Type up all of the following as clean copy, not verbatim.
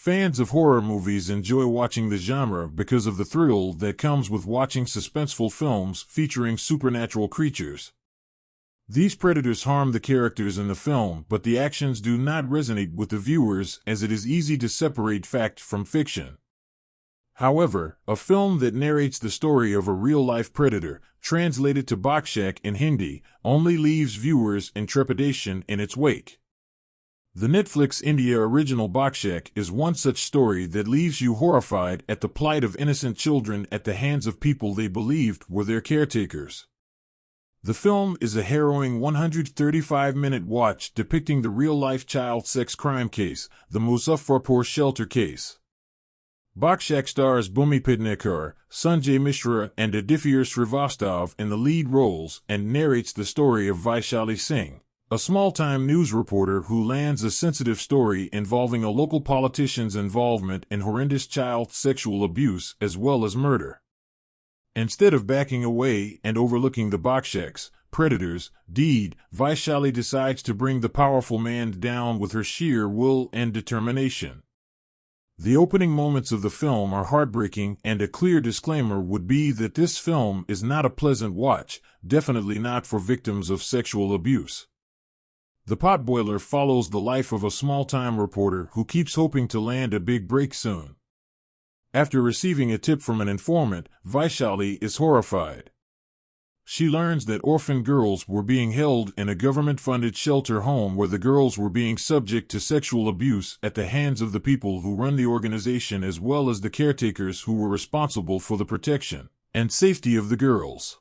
Fans of horror movies enjoy watching the genre because of the thrill that comes with watching suspenseful films featuring supernatural creatures. These predators harm the characters in the film, but the actions do not resonate with the viewers as it is easy to separate fact from fiction. However, a film that narrates the story of a real-life predator, translated to Bhakshak in Hindi, only leaves viewers in trepidation in its wake. The Netflix India original Bhakshak is one such story that leaves you horrified at the plight of innocent children at the hands of people they believed were their caretakers. The film is a harrowing 135-minute watch depicting the real-life child sex crime case, the Muzaffarpur shelter case. Bhakshak stars Bhumi Pednekar, Sanjay Mishra, and Aditya Srivastava in the lead roles and narrates the story of Vaishali Singh, a small-time news reporter who lands a sensitive story involving a local politician's involvement in horrendous child sexual abuse as well as murder. Instead of backing away and overlooking the Bhakshak's predators' deed, Vaishali decides to bring the powerful man down with her sheer will and determination. The opening moments of the film are heartbreaking, and a clear disclaimer would be that this film is not a pleasant watch, definitely not for victims of sexual abuse. The Potboiler follows the life of a small-time reporter who keeps hoping to land a big break soon. After receiving a tip from an informant, Vaishali is horrified. She learns that orphan girls were being held in a government-funded shelter home where the girls were being subject to sexual abuse at the hands of the people who run the organization as well as the caretakers who were responsible for the protection and safety of the girls.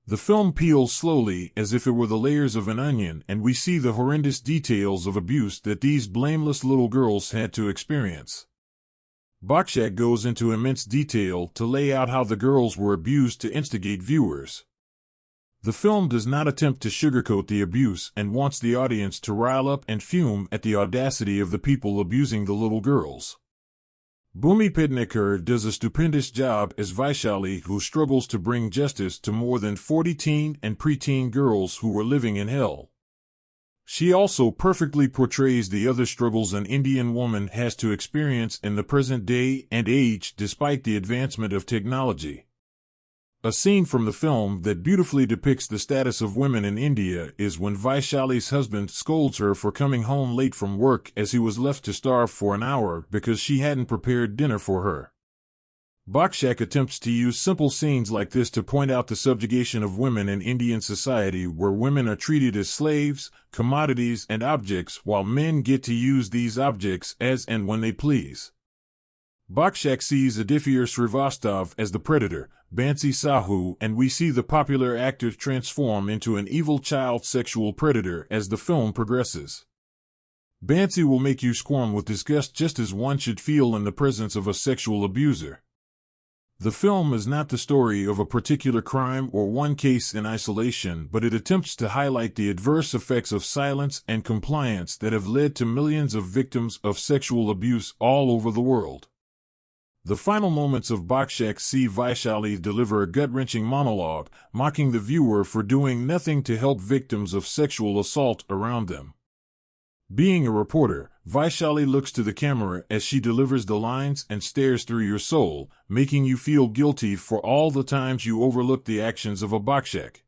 The film peels slowly as if it were the layers of an onion, and we see the horrendous details of abuse that these blameless little girls had to experience. Bhakshak goes into immense detail to lay out how the girls were abused to instigate viewers. The film does not attempt to sugarcoat the abuse and wants the audience to rile up and fume at the audacity of the people abusing the little girls. Bhumi Pednekar does a stupendous job as Vaishali, who struggles to bring justice to more than 40 teen and preteen girls who were living in hell. She also perfectly portrays the other struggles an Indian woman has to experience in the present day and age despite the advancement of technology. A scene from the film that beautifully depicts the status of women in India is when Vaishali's husband scolds her for coming home late from work as he was left to starve for an hour because she hadn't prepared dinner for her. Bhakshak attempts to use simple scenes like this to point out the subjugation of women in Indian society, where women are treated as slaves, commodities, and objects, while men get to use these objects as and when they please. Bhakshak sees Aditya Srivastava as the predator, Bansi Sahu, and we see the popular actor transform into an evil child sexual predator as the film progresses. Bansi will make you squirm with disgust, just as one should feel in the presence of a sexual abuser. The film is not the story of a particular crime or one case in isolation, but it attempts to highlight the adverse effects of silence and compliance that have led to millions of victims of sexual abuse all over the world. The final moments of Bhakshak see Vaishali deliver a gut-wrenching monologue, mocking the viewer for doing nothing to help victims of sexual assault around them. Being a reporter, Vaishali looks to the camera as she delivers the lines and stares through your soul, making you feel guilty for all the times you overlooked the actions of a Bhakshak.